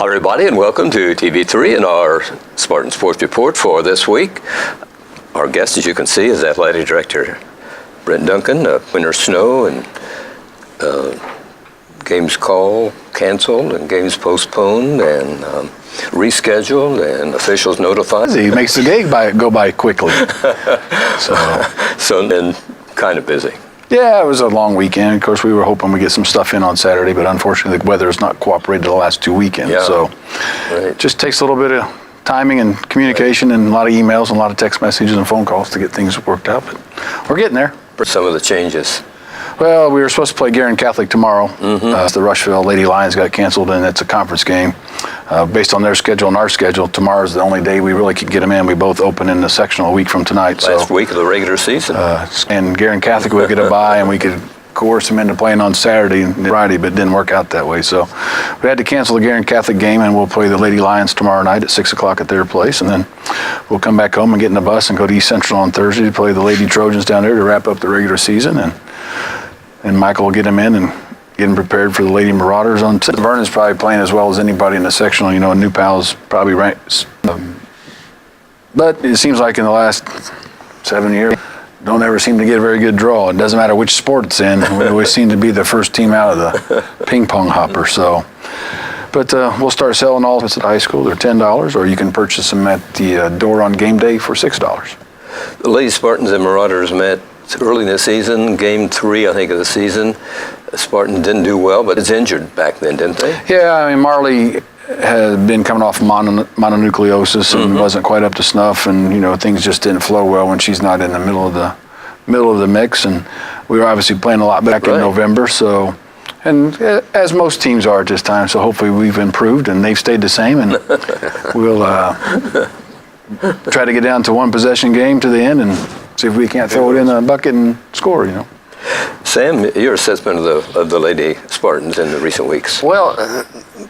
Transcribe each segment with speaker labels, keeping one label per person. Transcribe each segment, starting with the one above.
Speaker 1: Hello everybody and welcome to TV3 and our Spartan Sports Report for this week. Our guest, as you can see, is Athletic Director Brent Duncan. Winter snow and games canceled and games postponed and rescheduled and officials notified.
Speaker 2: He makes the day go by quickly.
Speaker 1: So then kind of busy.
Speaker 2: Yeah, it was a long weekend. Of course, we were hoping we'd get some stuff in on Saturday, but unfortunately the weather has not cooperated the last 2 weekends.
Speaker 1: Yeah.
Speaker 2: So
Speaker 1: Right.
Speaker 2: it just takes a little bit of timing and communication and a lot of emails and a lot of text messages and phone calls to get things worked out. But we're getting there.
Speaker 1: For some of the changes.
Speaker 2: Well, we were supposed to play Guerin Catholic tomorrow. The Rushville Lady Lions got canceled, and it's a conference game. Based on their schedule and our schedule, tomorrow's the only day we really could get them in. We both open in the sectional a week from tonight.
Speaker 1: Last week of the regular season.
Speaker 2: And Guerin Catholic would get a bye, and we could coerce them into playing on Saturday and Friday, but it didn't work out that way. So we had to cancel the Guerin Catholic game, and we'll play the Lady Lions tomorrow night at 6 o'clock at their place. And then we'll come back home and get in the bus and go to East Central on Thursday to play the Lady Trojans down there to wrap up the regular season. And Michael will get them in and get them prepared for the Lady Marauders on Tuesday. Vernon's probably playing as well as anybody in the sectional. You know, New Pal's probably ranked. But it seems like in the last 7 years, don't ever seem to get a very good draw. It doesn't matter which sport it's in. We always seem to be the first team out of the ping pong hopper. So, but we'll start selling all of us at high school. They're $10, or you can purchase them at the door on game day for $6.
Speaker 1: The Lady Spartans and Marauders met early in the season, game 3, I think, of the season. Spartan didn't do well, but it's injured back then, didn't they?
Speaker 2: Yeah, I mean, Marley had been coming off mononucleosis and wasn't quite up to snuff, and you know, things just didn't flow well when she's not in the middle of the mix. And we were obviously playing a lot back in November, so. And as most teams are at this time, so hopefully we've improved and they've stayed the same, and we'll try to get down to one possession game to the end and see if we can't throw it in a bucket and score, you know.
Speaker 1: Sam, your assessment of the Lady Spartans in the recent weeks?
Speaker 3: Well,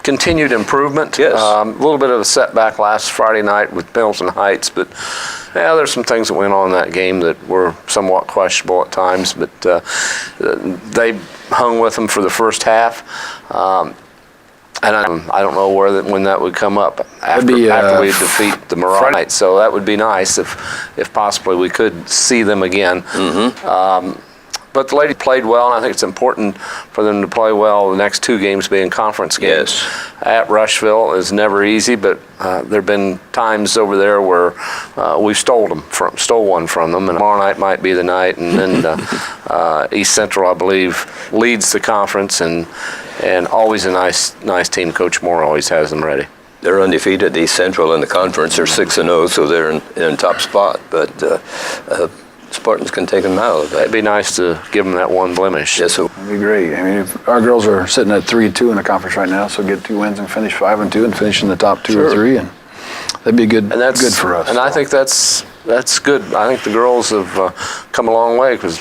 Speaker 3: continued improvement.
Speaker 1: Yes.
Speaker 3: A little bit of a setback last Friday night with Pendleton Heights, but yeah, there's some things that went on in that game that were somewhat questionable at times, but they hung with them for the first half. And I don't know when that would come up after we defeat the Marauders. So that would be nice if possibly we could see them again. But the lady played well, and I think it's important for them to play well. The next 2 games being conference games.
Speaker 1: Yes.
Speaker 3: At Rushville is never easy, but there have been times over there where we stole one from them, and tomorrow night might be the night. And then East Central, I believe, leads the conference, and always a nice team. Coach Moore always has them ready.
Speaker 1: They're undefeated, East Central in the conference. They're 6-0, so they're in top spot. But Spartans can take them out of that.
Speaker 3: It'd be nice to give them that one blemish.
Speaker 1: Yes, so
Speaker 2: That'd be great. I mean, if our girls are sitting at 3-2 in the conference right now, so get 2 wins and finish 5-2 and finish in the top 2 or 3, and that'd be good. And that's good for us.
Speaker 3: And I think that's good. I think the girls have come a long way, because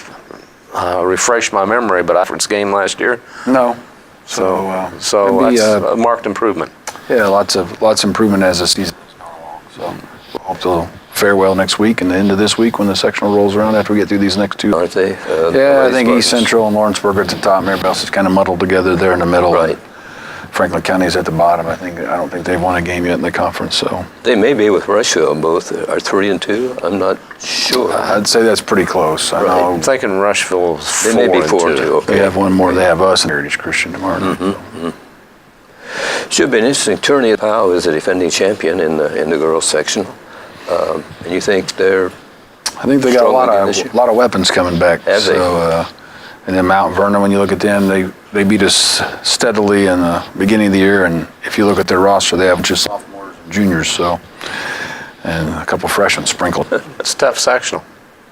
Speaker 3: refresh my memory, but after its game last year.
Speaker 2: No.
Speaker 3: So that's a marked improvement.
Speaker 2: Yeah, lots of improvement as the season has gone along. So we'll hope to fare well next week and the end of this week when the sectional rolls around after we get through these next 2.
Speaker 1: aren't they?
Speaker 2: Yeah, I think East Central and Lawrenceburg are at the top. Everybody else is kind of muddled together there in the middle.
Speaker 1: Right.
Speaker 2: Franklin County is at the bottom. I don't think they've won a game yet in the conference. So
Speaker 1: They may be with Rushville. Both are 3-2. I'm not sure.
Speaker 2: I'd say that's pretty close. I know.
Speaker 3: I'm thinking Rushville is 4-2.
Speaker 1: They may be 4-2. Okay.
Speaker 2: They have one more. They have us and Heritage Christian tomorrow night.
Speaker 1: Should be an interesting tourney. Powell is a defending champion in the girls section, and you think they're?
Speaker 2: I think they got a lot of weapons coming back.
Speaker 1: Have they?
Speaker 2: So, and then Mount Vernon, when you look at them, they beat us steadily in the beginning of the year, and if you look at their roster, they have just sophomores and juniors, so, and a couple freshmen sprinkled.
Speaker 3: It's tough sectional.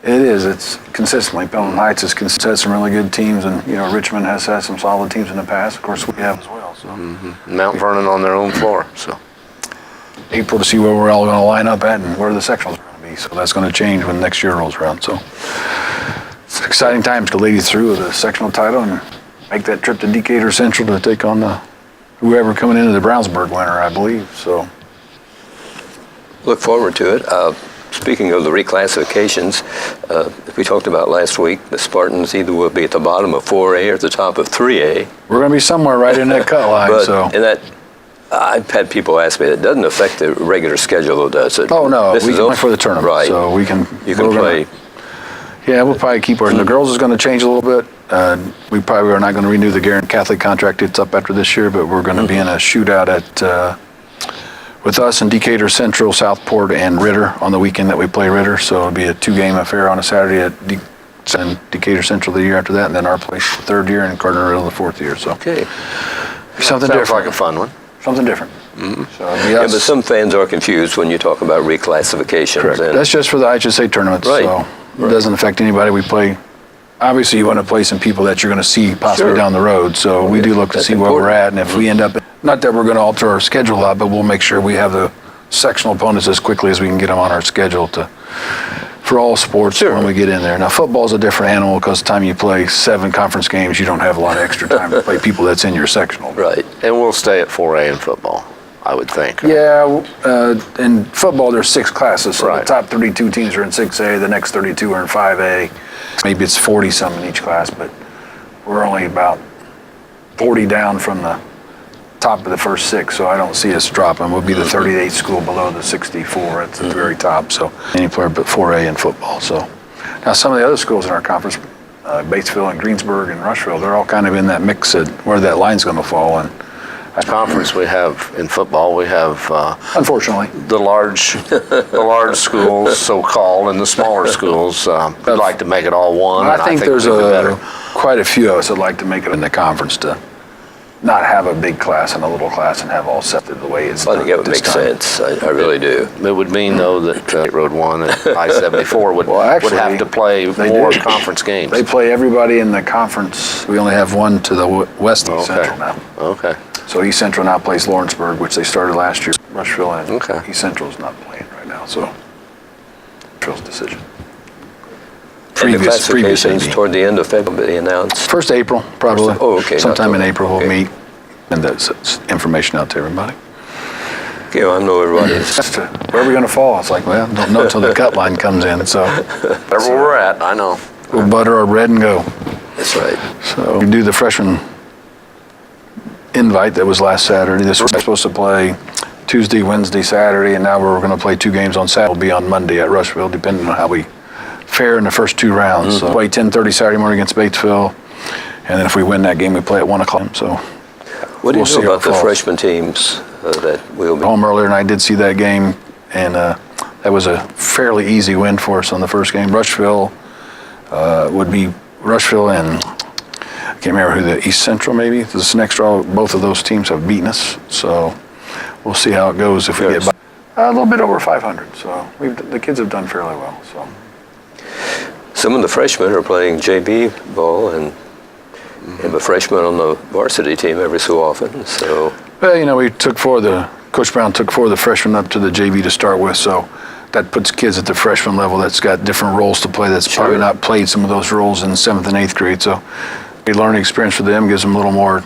Speaker 2: It is. It's consistently. Pendleton Heights has had some really good teams, and you know Richmond has had some solid teams in the past. Of course, we have as well. So
Speaker 3: Mount Vernon on their own floor. So
Speaker 2: April to see where we're all going to line up at and where the sectionals are going to be. So that's going to change when next year rolls around. So it's exciting times to lead you through the sectional title and make that trip to Decatur Central to take on whoever coming into the Brownsburg winner, I believe. So
Speaker 1: Look forward to it. Speaking of the reclassifications, we talked about last week, the Spartans either will be at the bottom of 4A or at the top of 3A.
Speaker 2: We're going to be somewhere right in that cut line.
Speaker 1: But
Speaker 2: so
Speaker 1: in that I've had people ask me, it doesn't affect the regular schedule, though, does it?
Speaker 2: Oh, no,
Speaker 1: This
Speaker 2: we
Speaker 1: is
Speaker 2: can
Speaker 1: all-
Speaker 2: play for the tournament.
Speaker 1: Right.
Speaker 2: So we can.
Speaker 1: You can play.
Speaker 2: Yeah, we'll probably keep ours. The girls is going to change a little bit. We probably are not going to renew the Guerin Catholic contract. It's up after this year, but we're going to be in a shootout with us and Decatur Central, Southport, and Ritter on the weekend that we play Ritter. So it'll be a 2-game affair on a Saturday at Decatur Central the year after that, and then our place the 3rd year and Gardner Riddle the 4th year. So
Speaker 1: Okay.
Speaker 2: something
Speaker 3: Sounds
Speaker 2: different.
Speaker 3: like a fun one.
Speaker 2: Something different. So it'll be
Speaker 1: Yeah,
Speaker 2: us.
Speaker 1: but some fans are confused when you talk about reclassifications.
Speaker 2: Correct.
Speaker 1: And
Speaker 2: That's just for the HSA tournaments.
Speaker 1: Right.
Speaker 2: So it doesn't affect anybody. We play. Obviously, you want to play some people that you're going to see possibly
Speaker 1: Sure.
Speaker 2: down the road. So we do look to
Speaker 1: That's
Speaker 2: see where we're
Speaker 1: important.
Speaker 2: at, and if we end up, not that we're going to alter our schedule a lot, but we'll make sure we have the sectional opponents as quickly as we can get them on our schedule for all sports
Speaker 1: Sure.
Speaker 2: when we get in there. Now, football's a different animal because the time you play 7 conference games, you don't have a lot of extra time to play people that's in your sectional.
Speaker 1: Right.
Speaker 3: And we'll stay at 4A in football, I would think.
Speaker 2: Yeah, in football, there's 6 classes, so
Speaker 3: Right.
Speaker 2: the top 32 teams are in 6A, the next 32 are in 5A. Maybe it's 40-some in each class, but we're only about 40 down from the top of the first 6, so I don't see us dropping. We'll be the 38th school below the 64 at the very top, so any player but 4A in football. So now some of the other schools in our conference, Batesville and Greensburg and Rushville, they're all kind of in that mix of where that line's going to fall, and
Speaker 3: Conference we have in football, we have
Speaker 2: unfortunately.
Speaker 3: the large schools, so-called, and the smaller schools. We'd like to make it all one.
Speaker 2: I
Speaker 3: and
Speaker 2: think there's
Speaker 3: we'd be better.
Speaker 2: quite a few of us that like to make it in the conference to not have a big class and a little class and have all separated the way it's
Speaker 1: I
Speaker 2: done
Speaker 1: think it would
Speaker 2: this
Speaker 1: make
Speaker 2: time.
Speaker 1: sense. I really do.
Speaker 3: It would mean, though, that State Road 1 and I-74 would
Speaker 2: Well, actually,
Speaker 3: have to play
Speaker 2: they
Speaker 3: more
Speaker 2: do.
Speaker 3: conference games.
Speaker 2: They play everybody in the conference. We only have one to the west of East
Speaker 3: Okay.
Speaker 2: Central now.
Speaker 3: Okay.
Speaker 2: So East Central now plays Lawrenceburg, which they started last year. Rushville and
Speaker 3: Okay.
Speaker 2: East Central is not playing right now, so Rushville's decision.
Speaker 1: And the
Speaker 2: Previous
Speaker 1: classifications
Speaker 2: AD.
Speaker 1: toward the end of February will be announced.
Speaker 2: April, probably.
Speaker 1: Oh, okay, not
Speaker 2: Sometime in
Speaker 1: till-
Speaker 2: April we'll
Speaker 1: okay.
Speaker 2: meet, and that's information out to everybody.
Speaker 1: Okay, well, I know everybody's.
Speaker 2: As to where are we going to fall? It's like, well, don't know until the cut line comes in. So
Speaker 3: Wherever we're at, I know.
Speaker 2: we'll butter our bread and go.
Speaker 1: That's right.
Speaker 2: So we do the freshman invite that was last Saturday. This was supposed to play Tuesday, Wednesday, Saturday, and now we're going to play 2 games on Saturday. It'll be on Monday at Rushville, depending on how we fare in the first 2 rounds. So play 10:30 Saturday morning against Batesville, and then if we win that game, we play at 1 o'clock. So
Speaker 1: What do you
Speaker 2: We'll see
Speaker 1: know
Speaker 2: how
Speaker 1: about
Speaker 2: it
Speaker 1: the
Speaker 2: falls.
Speaker 1: freshman teams that will be?
Speaker 2: home earlier, and I did see that game, and that was a fairly easy win for us on the first game. Rushville would be Rushville and I can't remember who the East Central maybe. This next draw, both of those teams have beaten us, so we'll see how it goes if we
Speaker 1: Yes.
Speaker 2: get by. A little bit over 500, so the kids have done fairly well. So
Speaker 1: Some of the freshmen are playing JV ball and have a freshman on the varsity team every so often. So
Speaker 2: well, we took Coach Brown took 4 of the freshmen up to the JV to start with, so that puts kids at the freshman level that's got different roles to play. That's probably
Speaker 1: Sure.
Speaker 2: not played some of those roles in 7th and 8th grade. So a learning experience for them, gives them a little more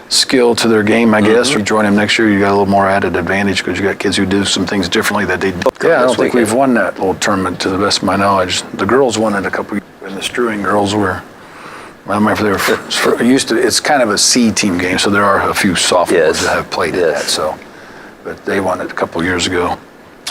Speaker 2: skill to their game, I guess. If you join them next year, you got a little more added advantage because you got kids who do some things differently that they. Yeah, I don't think we've won that little tournament to the best of my knowledge. The girls won it a couple years, and the Strewing girls were. I don't remember if they were used to. It's kind of a C team game, so there are a few sophomores
Speaker 1: Yes.
Speaker 2: that have played in
Speaker 1: Yes.
Speaker 2: that. So, but they won it a couple years ago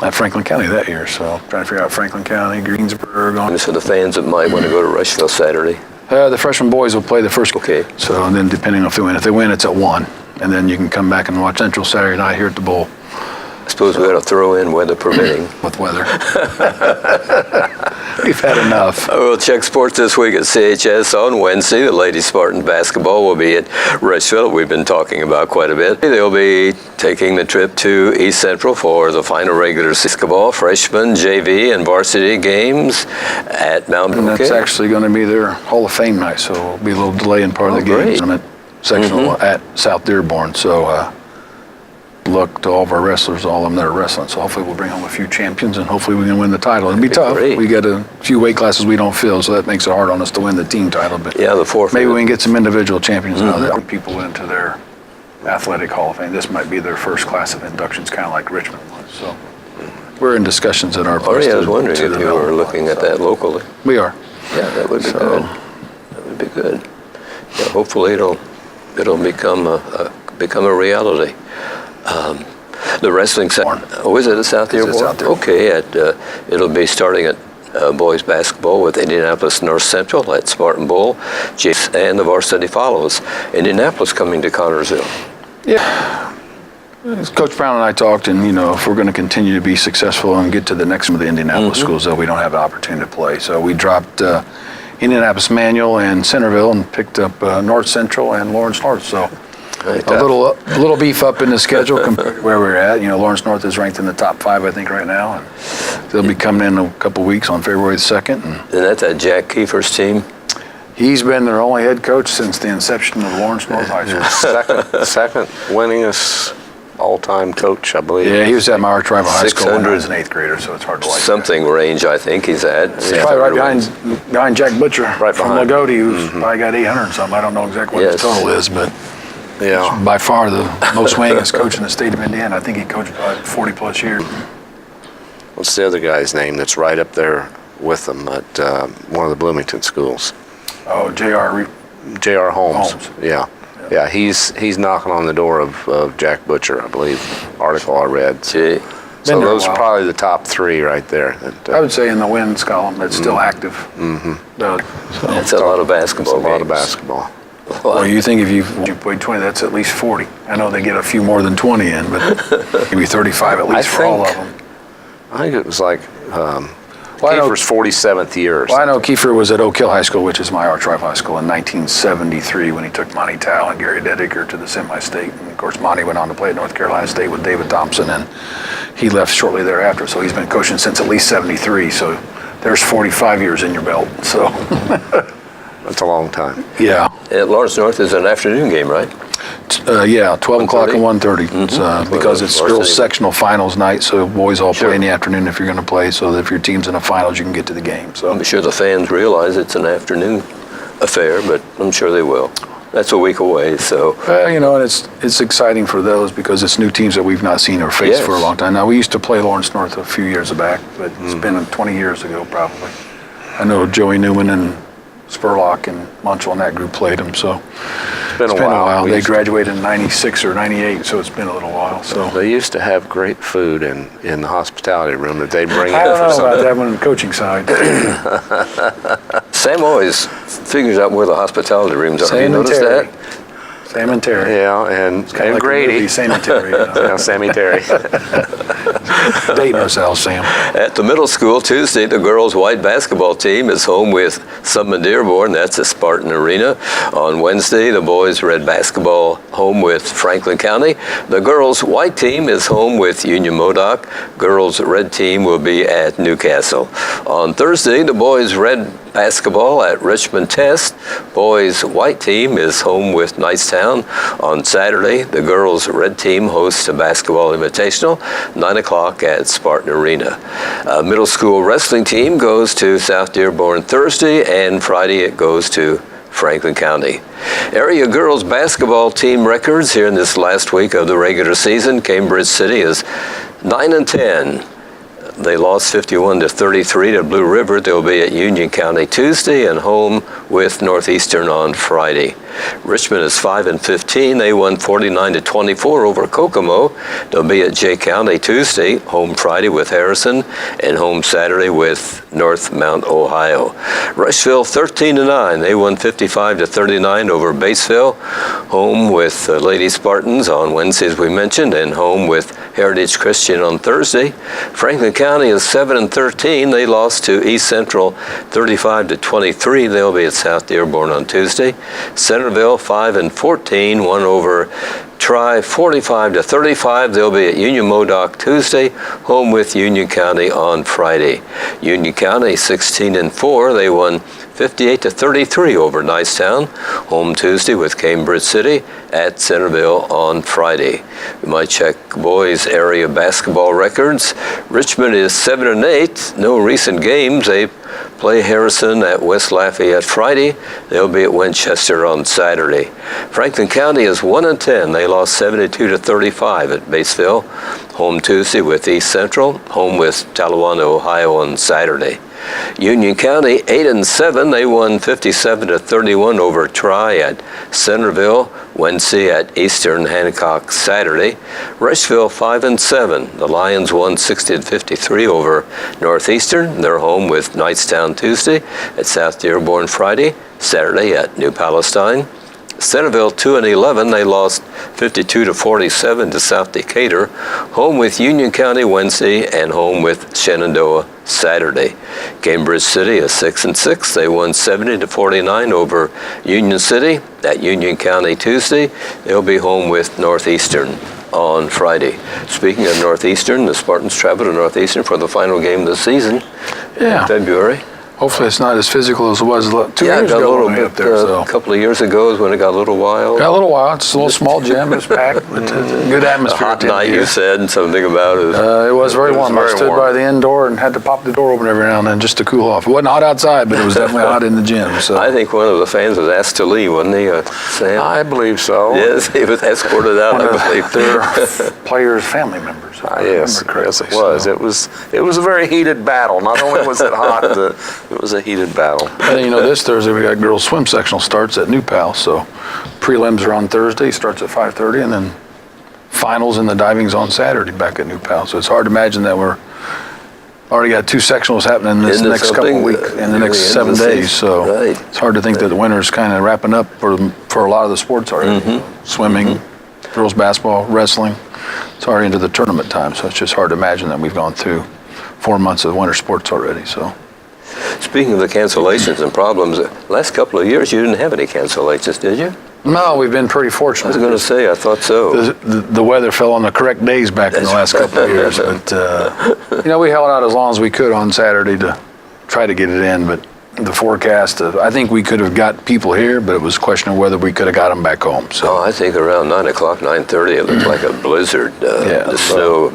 Speaker 2: at Franklin County that year. So trying to figure out Franklin County, Greensburg.
Speaker 1: just for the fans that might want to go to Rushville Saturday.
Speaker 2: The freshman boys will play the first.
Speaker 1: Okay.
Speaker 2: So and then depending on if they win, it's at 1, and then you can come back and watch Central Saturday night here at the Bowl
Speaker 1: I suppose we ought to throw in weather permitting.
Speaker 2: with weather. We've had enough.
Speaker 1: We'll check sports this week at CHS on Wednesday. The ladies Spartan basketball will be at Rushville. We've been talking about quite a bit. They'll be taking the trip to East Central for the final regular basketball, freshman, JV, and varsity games at Mount
Speaker 2: And that's
Speaker 1: Bouquet.
Speaker 2: actually going to be their Hall of Fame night, so it'll be a little delay in part of the
Speaker 1: Oh,
Speaker 2: game.
Speaker 1: great.
Speaker 2: I'm at sectional at South Dearborn, so look to all of our wrestlers, all of them that are wrestling. So hopefully we'll bring home a few champions, and hopefully we can win the title. It'll be tough.
Speaker 1: great.
Speaker 2: We got a few weight classes we don't fill, so that makes it hard on us to win the team title. But
Speaker 1: Yeah, the fourth.
Speaker 2: maybe we can get some individual champions now that put people into their athletic Hall of Fame. This might be their first class of inductions, kind of like Richmond was. So we're in discussions at our
Speaker 1: Oh,
Speaker 2: place.
Speaker 1: yeah, I was
Speaker 2: to
Speaker 1: wondering if you
Speaker 2: develop
Speaker 1: were
Speaker 2: one,
Speaker 1: looking at
Speaker 2: so
Speaker 1: that locally.
Speaker 2: We are.
Speaker 1: Yeah, that would be
Speaker 2: So-
Speaker 1: good. That would be good. Yeah, hopefully it'll become a reality. The wrestling center. Oh, is it at South Dearborn?
Speaker 2: It's at South Dearborn.
Speaker 1: Okay, it'll be starting at boys basketball with Indianapolis North Central at Spartan Bowl, and the varsity follows. Indianapolis coming to Connorsville.
Speaker 2: Yeah. Coach Brown and I talked, and if we're going to continue to be successful and get to the next one of the Indianapolis schools, though we don't have an opportunity to play. So we dropped Indianapolis Manual and Centerville and picked up North Central and Lawrence North. So a little beef up in the schedule compared to where we're at. Lawrence North is ranked in the top 5, I think, right now, and they'll be coming in a couple weeks on February the 2nd.
Speaker 1: And that's that Jack Kiefer's team.
Speaker 2: He's been their only head coach since the inception of Lawrence North High School.
Speaker 3: Second winningest all-time coach, I believe.
Speaker 2: Yeah, he was at my Tribal High School when I
Speaker 1: 600
Speaker 2: was an 8th grader, so it's hard to like
Speaker 1: something range, I think he's at.
Speaker 2: He's probably right behind Jack Butcher
Speaker 3: Right
Speaker 2: from
Speaker 3: behind.
Speaker 2: Lagodi, who's probably got 800 and something. I don't know exactly what his total is, but
Speaker 3: Yeah.
Speaker 2: by far the most winningest coach in the state of Indiana. I think he coached about 40-plus years.
Speaker 3: What's the other guy's name that's right up there with them at one of the Bloomington schools?
Speaker 2: Oh, J.R.
Speaker 3: J.R. Holmes.
Speaker 2: Holmes.
Speaker 3: Yeah, he's knocking on the door of Jack Butcher, I believe. Article I read.
Speaker 1: Gee,
Speaker 3: So
Speaker 2: Been there a
Speaker 3: those are
Speaker 2: while.
Speaker 3: probably the top 3 right there.
Speaker 2: I would say in the wins column, that's still active.
Speaker 1: that's a lot of
Speaker 3: That's
Speaker 1: basketball
Speaker 3: a lot of
Speaker 1: games.
Speaker 3: basketball.
Speaker 2: Well, you think if you played 20, that's at least 40. I know they get a few more than 20 in, but maybe 35 at least for all of them.
Speaker 3: I think it was like
Speaker 2: I know-
Speaker 3: Kiefer's 47th year.
Speaker 2: Well, I know Kiefer was at Oak Hill High School, which is my arch rival high school, in 1973 when he took Monty Towle and Gary Dediker to the semi-state. And of course, Monty went on to play at North Carolina State with David Thompson, and he left shortly thereafter. So he's been coaching since at least 73. So there's 45 years in your belt. So
Speaker 3: That's a long time.
Speaker 2: yeah,
Speaker 1: At Lawrence North is an afternoon game, right?
Speaker 2: yeah, 12 o'clock and 1:30. It's, because
Speaker 1: the
Speaker 2: it's
Speaker 1: varsity.
Speaker 2: girls sectional finals night, so boys all
Speaker 1: Sure.
Speaker 2: play in the afternoon if you're going to play. So that if your team's in the finals, you can get to the game. So
Speaker 1: I'm sure the fans realize it's an afternoon affair, but I'm sure they will. That's a week away, so
Speaker 2: and it's exciting for those because it's new teams that we've not seen or faced
Speaker 1: Yes.
Speaker 2: for a long time. Now, we used to play Lawrence North a few years back, but it's been 20 years ago probably. I know Joey Newman and Spurlock and Munchell and that group played them, so
Speaker 3: It's been
Speaker 2: it's
Speaker 3: a
Speaker 2: been
Speaker 3: while.
Speaker 2: a while.
Speaker 3: We
Speaker 2: They
Speaker 3: used to-
Speaker 2: graduated in 96 or 98, so it's been a little while. So
Speaker 3: They used to have great food in the hospitality room that they bring in
Speaker 2: I don't
Speaker 3: for
Speaker 2: know about
Speaker 3: something.
Speaker 2: that one on the coaching side.
Speaker 1: Sam always figures out where the hospitality rooms are. Have you
Speaker 2: Sam and
Speaker 1: noticed
Speaker 2: Terry.
Speaker 1: that?
Speaker 2: Sam and Terry.
Speaker 3: Yeah, and
Speaker 2: Kinda like the
Speaker 3: Grady.
Speaker 2: movie, Sam and Terry.
Speaker 3: Yeah, Sammy Terry.
Speaker 2: Dating ourselves, Sam.
Speaker 1: At the middle school Tuesday, the girls' white basketball team is home with Summer Dearborn. That's at Spartan Arena. On Wednesday, the boys' red basketball home with Franklin County. The girls' white team is home with Union Modoc. Girls' red team will be at Newcastle. On Thursday, the boys' red basketball at Richmond Test. Boys' white team is home with Knightstown. On Saturday, the girls' red team hosts a basketball invitational, 9 o'clock at Spartan Arena. Middle school wrestling team goes to South Dearborn Thursday, and Friday it goes to Franklin County. Area girls basketball team records here in this last week of the regular season. Cambridge City is 9-10. They lost 51-33 to Blue River. They'll be at Union County Tuesday and home with Northeastern on Friday. Richmond is 5-15. They won 49-24 over Kokomo. They'll be at Jay County Tuesday, home Friday with Harrison, and home Saturday with North Mount Ohio. Rushville 13-9. They won 55-39 over Batesville, home with Lady Spartans on Wednesday, as we mentioned, and home with Heritage Christian on Thursday. Franklin County is 7-13. They lost to East Central 35-23. They'll be at South Dearborn on Tuesday. Centerville 5-14, won over Tri 45-35. They'll be at Union Modoc Tuesday, home with Union County on Friday. Union County 16-4. They won 58-33 over Nicetown, home Tuesday with Cambridge City at Centerville on Friday. We might check boys area basketball records. Richmond is 7-8. No recent games. They play Harrison at West Lafayette Friday. They'll be at Winchester on Saturday. Franklin County is 1-10. They lost 72-35 at Batesville. Home Tuesday with East Central. Home with Talawanda, Ohio on Saturday. Union County 8-7. They won 57-31 over Tri at Centerville Wednesday, at Eastern Hancock Saturday. Rushville 5-7. The Lions won 60-53 over Northeastern. They're home with Knightstown Tuesday, at South Dearborn Friday, Saturday at New Palestine. Centerville 2-11. They lost 52-47 to South Decatur. Home with Union County Wednesday and home with Shenandoah Saturday. Cambridge City is 6-6. They won 70-49 over Union City at Union County Tuesday. They'll be home with Northeastern on Friday. Speaking of Northeastern, the Spartans travel to Northeastern for the final game of the season in February.
Speaker 2: Hopefully it's not as physical as it was 2
Speaker 1: Yeah,
Speaker 2: years
Speaker 1: it got
Speaker 2: ago.
Speaker 1: a little
Speaker 2: when we
Speaker 1: bit,
Speaker 2: were up there, so.
Speaker 1: a couple of years ago is when it got a little wild.
Speaker 2: Got a little while. It's a little small gym. It's packed. But good
Speaker 1: A
Speaker 2: atmosphere.
Speaker 1: hot night, you said something about it.
Speaker 2: It was very warm. I
Speaker 3: very
Speaker 2: stood
Speaker 3: warm.
Speaker 2: by the end door and had to pop the door open every now and then just to cool off. It wasn't hot outside, but it was definitely hot in the gym. So
Speaker 1: I think one of the fans was asked to leave, wasn't he, Sam?
Speaker 3: I believe so.
Speaker 1: Yes, he was escorted out, I believe.
Speaker 2: their players' family members. if I
Speaker 3: Yes,
Speaker 2: remember
Speaker 3: yes,
Speaker 2: correctly.
Speaker 3: it was.
Speaker 2: So.
Speaker 3: It was a very heated battle. Not only was it hot, it was a heated battle.
Speaker 2: And then, this Thursday we got girls swim sectional starts at New Pal. So prelims are on Thursday, starts at 5:30, and then finals and the diving's on Saturday back at New Pal. So it's hard to imagine that we're already got 2 sectionals happening this
Speaker 1: Into
Speaker 2: next couple
Speaker 1: something,
Speaker 2: of weeks, in the next
Speaker 1: really
Speaker 2: 7
Speaker 1: into the
Speaker 2: days.
Speaker 1: season.
Speaker 2: So
Speaker 1: Right.
Speaker 2: it's hard to think that the winter's kind of wrapping up for a lot of the sports already. Swimming, girls basketball, wrestling. It's already into the tournament time, so it's just hard to imagine that we've gone through 4 months of winter sports already. So.
Speaker 1: Speaking of the cancellations and problems, last couple of years you didn't have any cancellations, did you?
Speaker 2: No, we've been pretty
Speaker 1: I
Speaker 2: fortunate.
Speaker 1: was going to say, I thought so.
Speaker 2: The weather fell on the correct days back in the last couple of years, but we held out as long as we could on Saturday to try to get it in. But the forecast, I think we could have got people here, but it was a question of whether we could have got them back home. So
Speaker 1: Oh, I think around 9 o'clock, 9:30, it looked like a blizzard. The snow.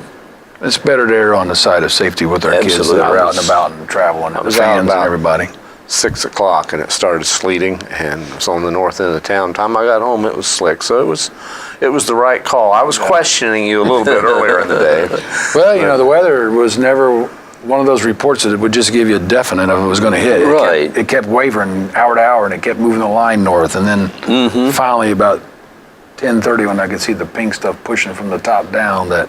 Speaker 2: it's better to err on the side of safety with our kids that
Speaker 1: Absolutely.
Speaker 2: are out and about and traveling, and the
Speaker 3: was out
Speaker 2: fans and
Speaker 3: about-
Speaker 2: everybody.
Speaker 3: 6 o'clock, and it started sleeting, and it was on the north end of town. Time I got home, it was slick, so it was the right call. I was questioning you a little bit earlier in the day.
Speaker 2: Well, the weather was never one of those reports that would just give you a definite of it was going to hit.
Speaker 1: Right.
Speaker 2: It kept wavering hour to hour, and it kept moving the line north, and then finally about 10:30 when I could see the pink stuff pushing from the top down, that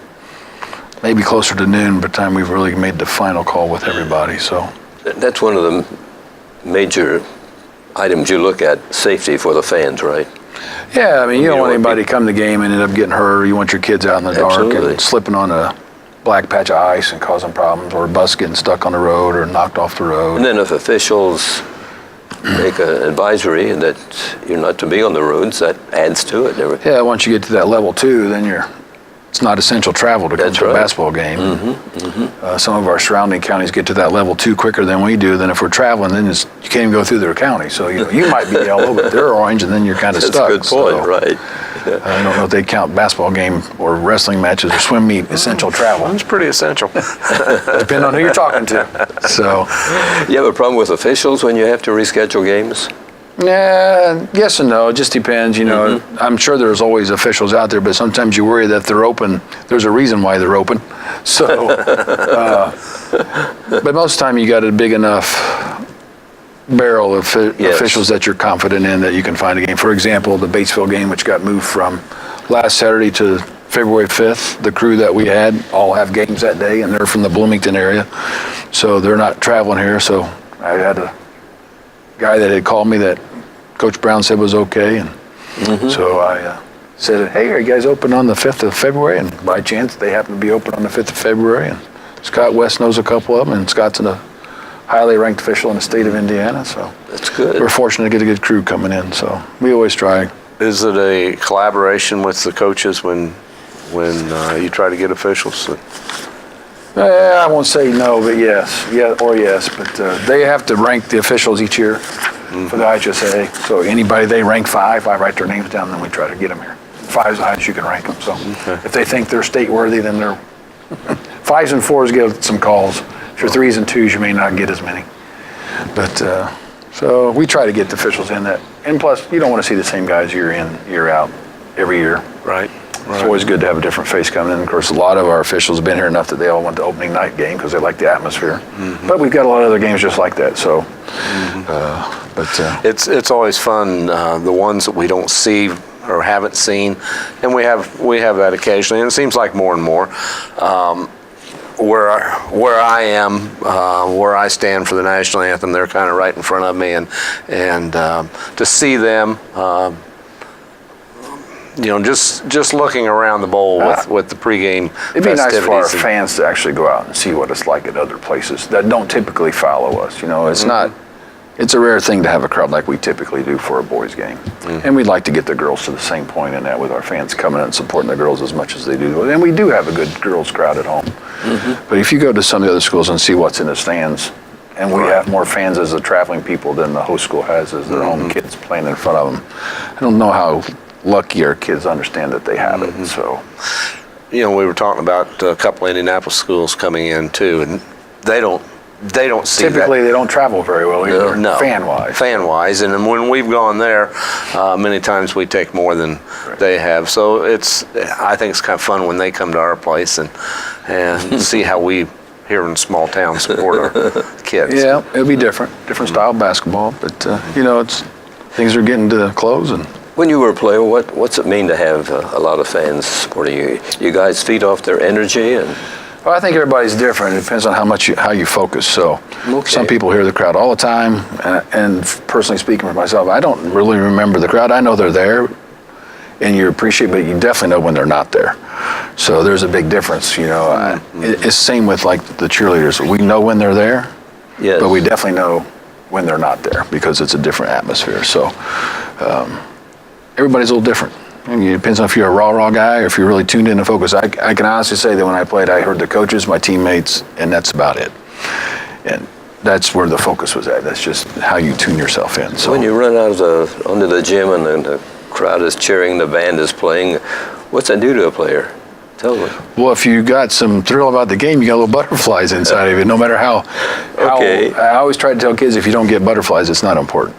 Speaker 2: maybe closer to noon by the time we've really made the final call with everybody. So
Speaker 1: That's one of the major items you look at, safety for the fans, right?
Speaker 2: yeah, I mean, you don't
Speaker 1: You
Speaker 2: want
Speaker 1: don't want
Speaker 2: anybody to come to the game and end up getting hurt. You want your kids out in the dark
Speaker 1: Absolutely.
Speaker 2: and slipping on a black patch of ice and causing problems, or a bus getting stuck on the road or knocked off the road.
Speaker 1: And then if officials make an advisory that you're not to be on the roads, that adds to it and everything.
Speaker 2: Yeah, once you get to that level 2, then it's not essential travel to go
Speaker 1: That's
Speaker 2: to a
Speaker 1: right.
Speaker 2: basketball game. Some of our surrounding counties get to that level 2 quicker than we do. Then if we're traveling, then you can't even go through their county. So you might be yellow, but they're orange, and then you're kind of
Speaker 1: That's
Speaker 2: stuck.
Speaker 1: a good point,
Speaker 2: So,
Speaker 1: right?
Speaker 2: I don't know if they count basketball game or wrestling matches or swim meet essential travel.
Speaker 3: It's pretty essential.
Speaker 2: Depending on who you're talking to. So,
Speaker 1: You have a problem with officials when you have to reschedule games?
Speaker 2: yeah, yes and no. It just depends. I'm sure there's always officials out there, but sometimes you worry that if they're open, there's a reason why they're open. So, but most of the time you got a big enough barrel of officials that you're confident in that you can find a game. For example, the Batesville game, which got moved from last Saturday to February 5th, the crew that we had all have games that day, and they're from the Bloomington area, so they're not traveling here. So I had a guy that had called me that Coach Brown said was okay, and so I said, hey, are you guys open on the 5th of February? And by chance, they happen to be open on the 5th of February, and Scott West knows a couple of them, and Scott's a highly ranked official in the state of Indiana, so
Speaker 1: That's good.
Speaker 2: we're fortunate to get a good crew coming in, so we always try.
Speaker 3: Is it a collaboration with the coaches when you try to get officials?
Speaker 2: I won't say no, but yes, but they have to rank the officials each year for the IHSA. So anybody they rank 5, I write their names down, and then we try to get them here. 5's the highest you can rank them. So if they think they're state worthy, then they're 5s and 4s get some calls. If you're 3s and 2s, you may not get as many. But so we try to get the officials in that, and plus you don't want to see the same guys year in, year out, every year.
Speaker 3: Right.
Speaker 2: It's always good to have a different face coming in. Of course, a lot of our officials have been here enough that they all went to opening night game because they like the atmosphere. But we've got a lot of other games just like that. So,
Speaker 3: It's always fun, the ones that we don't see or haven't seen, and we have that occasionally, and it seems like more and more. Where I am, where I stand for the national anthem, they're kind of right in front of me, and to see them, just looking around the bowl with the pregame
Speaker 2: it'd be nice for our
Speaker 3: festivities.
Speaker 2: fans to actually go out and see what it's like at other places that don't typically follow us. It's not. It's a rare thing to have a crowd like we typically do for a boys' game, and we'd like to get the girls to the same point in that with our fans coming in and supporting the girls as much as they do. And we do have a good girls' crowd at home. But if you go to some of the other schools and see what's in the stands, and we have more fans as the traveling people than the host school has as their home kids playing in front of them, I don't know how lucky our kids understand that they have it. So,
Speaker 3: We were talking about a couple of Indianapolis schools coming in too, and they don't see
Speaker 2: typically they don't travel very well either,
Speaker 3: no,
Speaker 2: fan-wise.
Speaker 3: Fan-wise, and then when we've gone there, many times we take more than they have. So I think it's kind of fun when they come to our place and see how we here in small town support our kids.
Speaker 2: Yeah, it'll be different style of basketball, but things are getting to close. And
Speaker 1: When you were a player, what's it mean to have a lot of fans supporting you? You guys feed off their energy and.
Speaker 2: Well, I think everybody's different. It depends on how you focus. So some people hear the crowd all the time, and personally speaking for myself, I don't really remember the crowd. I know they're there, and you appreciate, but you definitely know when they're not there. So there's a big difference. It's the same with like the cheerleaders. We know when they're there,
Speaker 1: Yes.
Speaker 2: but we definitely know when they're not there because it's a different atmosphere. So everybody's a little different. And it depends on if you're a raw guy or if you're really tuned in and focused. I can honestly say that when I played, I heard the coaches, my teammates, and that's about it. And that's where the focus was at. That's just how you tune yourself in. So
Speaker 1: When you run out onto the gym and the crowd is cheering, the band is playing, what's that do to a player? Tell me.
Speaker 2: well, if you got some thrill about the game, you got little butterflies inside of you. No matter how.
Speaker 1: Okay.
Speaker 2: I always try to tell kids if you don't get butterflies, it's not important.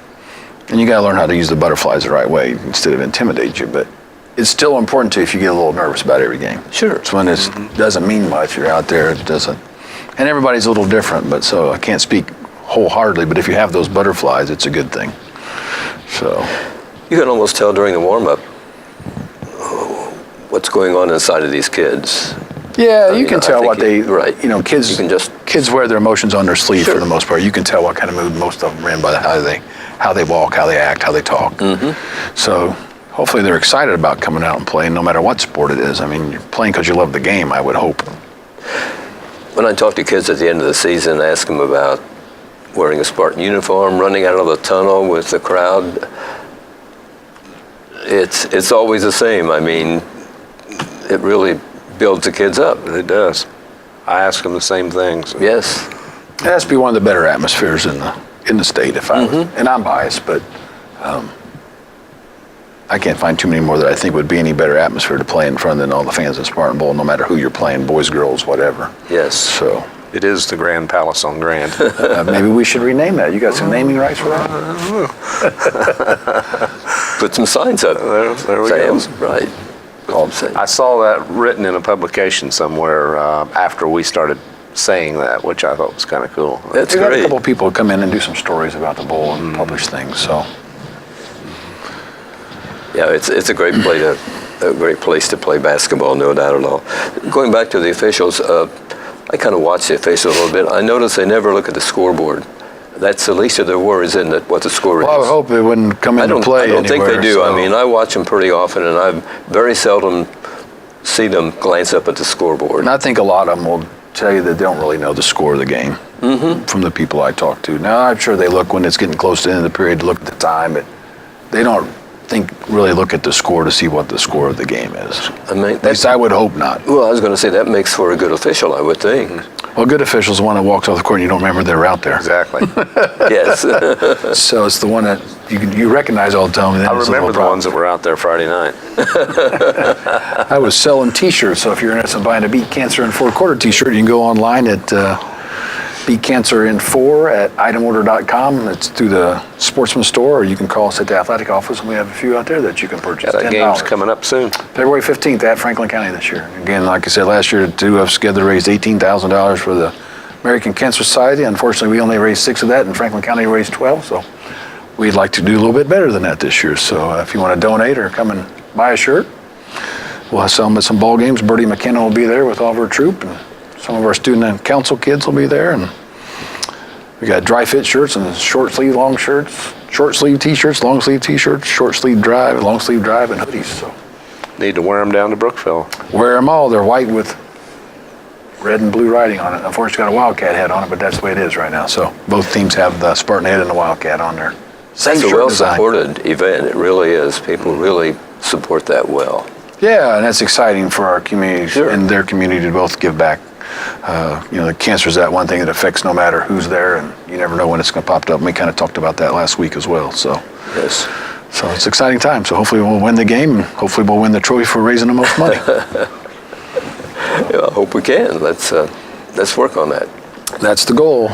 Speaker 2: And you got to learn how to use the butterflies the right way instead of intimidate you. But it's still important to if you get a little nervous about every game.
Speaker 1: Sure.
Speaker 2: It's when it doesn't mean much. You're out there, it doesn't. And everybody's a little different, but so I can't speak wholeheartedly. But if you have those butterflies, it's a good thing. So
Speaker 1: You can almost tell during the warm-up what's going on inside of these kids.
Speaker 2: yeah, you can tell
Speaker 1: I
Speaker 2: what
Speaker 1: think
Speaker 2: they.
Speaker 1: right.
Speaker 2: Kids.
Speaker 1: You can just.
Speaker 2: Kids wear their emotions on their sleeve
Speaker 1: Sure.
Speaker 2: for the most part. You can tell what kind of mood most of them are in by how they walk, how they act, how they talk. So hopefully they're excited about coming out and playing no matter what sport it is. I mean, you're playing because you love the game, I would hope.
Speaker 1: When I talk to kids at the end of the season, ask them about wearing a Spartan uniform, running out of the tunnel with the crowd, it's always the same. I mean, it really builds the kids up.
Speaker 3: It does. I ask them the same things.
Speaker 1: Yes.
Speaker 2: It has to be one of the better atmospheres in the state. If I was, and I'm biased, but I can't find too many more that I think would be any better atmosphere to play in front than all the fans of Spartan Bowl, no matter who you're playing, boys, girls, whatever.
Speaker 1: Yes.
Speaker 2: So
Speaker 3: It is the Grand Palace on Grand.
Speaker 2: maybe we should rename that. You got some naming rights for that?
Speaker 1: Put some signs up.
Speaker 3: There we go.
Speaker 1: Right.
Speaker 3: I saw that written in a publication somewhere after we started saying that, which I thought was kind of cool.
Speaker 1: That's
Speaker 2: We've had a
Speaker 1: great.
Speaker 2: couple of people come in and do some stories about the bowl and publish things. So
Speaker 1: Yeah, it's a great place to play basketball, no doubt at all. Going back to the officials, I kind of watch the officials a little bit. I notice they never look at the scoreboard. That's the least of their worries, isn't it, what the score is?
Speaker 2: I would hope it wouldn't come into play.
Speaker 1: I don't think they
Speaker 2: anywhere,
Speaker 1: do.
Speaker 2: so-
Speaker 1: I mean, I watch them pretty often, and I very seldom see them glance up at the scoreboard.
Speaker 2: And I think a lot of them will tell you that they don't really know the score of the game from the people I talk to. Now, I'm sure they look when it's getting close to the end of the period to look at the time, but they don't really look at the score to see what the score of the game is.
Speaker 1: I mean,
Speaker 2: At least I would hope not.
Speaker 1: well, I was going to say that makes for a good official, I would think.
Speaker 2: Well, a good official is the one that walks off the court and you don't remember they were out there.
Speaker 3: Exactly.
Speaker 1: Yes.
Speaker 2: So it's the one that you recognize all the time. And then
Speaker 3: I
Speaker 2: it's a
Speaker 3: remember
Speaker 2: little
Speaker 3: the ones that were out there Friday night.
Speaker 2: I was selling T-shirts, so if you're interested in buying a Beat Cancer and Fourth Quarter T-shirt, you can go online at Beat Cancer in 4 at itemorder.com. It's through the Sportsman store, or you can call us at the athletic office, and we have a few out there that you can purchase.
Speaker 3: Yeah, that
Speaker 2: $10.
Speaker 3: game's coming up soon.
Speaker 2: February 15th at Franklin County this year. Again, like I said, last year, the two of us together raised $18,000 for the American Cancer Society. Unfortunately, we only raised 6 of that, and Franklin County raised 12, so we'd like to do a little bit better than that this year. So if you want to donate or come and buy a shirt, we'll have some at some ball games. Bertie McKenna will be there with all of our troop, and some of our student and council kids will be there. And we got dry fit shirts and short sleeve, long shirts, short sleeve t-shirts, long sleeve t-shirts, short sleeve drive, long sleeve drive, and hoodies. So
Speaker 3: Need to wear them down to Brookville.
Speaker 2: wear them all. They're white with red and blue writing on it. Unfortunately, it's got a Wildcat head on it, but that's the way it is right now. So both teams have the Spartan head and the Wildcat on there. Same
Speaker 1: It's a
Speaker 2: shirt design.
Speaker 1: well-supported event. It really is. People really support that well.
Speaker 2: Yeah, and that's exciting for our community
Speaker 1: Sure.
Speaker 2: and their community to both give back. The cancer is that one thing that affects no matter who's there, and you never know when it's going to pop up. And we kind of talked about that last week as well. So
Speaker 1: Yes.
Speaker 2: it's an exciting time. So hopefully we'll win the game, and hopefully we'll win the trophy for raising the most money.
Speaker 1: Yeah, I hope we can. Let's work on that.
Speaker 2: That's the goal.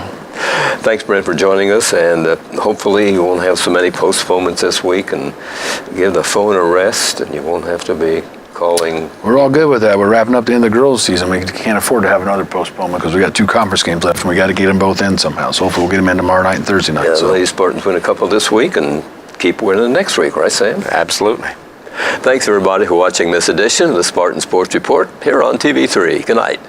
Speaker 1: Thanks, Brent, for joining us, and hopefully you won't have so many postponements this week, and give the phone a rest, and you won't have to be calling.
Speaker 2: We're all good with that. We're wrapping up the end of the girls' season. We can't afford to have another postponement because we got 2 conference games left, and we got to get them both in somehow. So hopefully we'll get them in tomorrow night and Thursday night.
Speaker 1: Yeah, the
Speaker 2: So
Speaker 1: Lady Spartans win a couple this week and keep winning next week, right, Sam?
Speaker 3: Absolutely.
Speaker 1: Thanks, everybody, for watching this edition of the Spartan Sports Report here on TV3. Good night.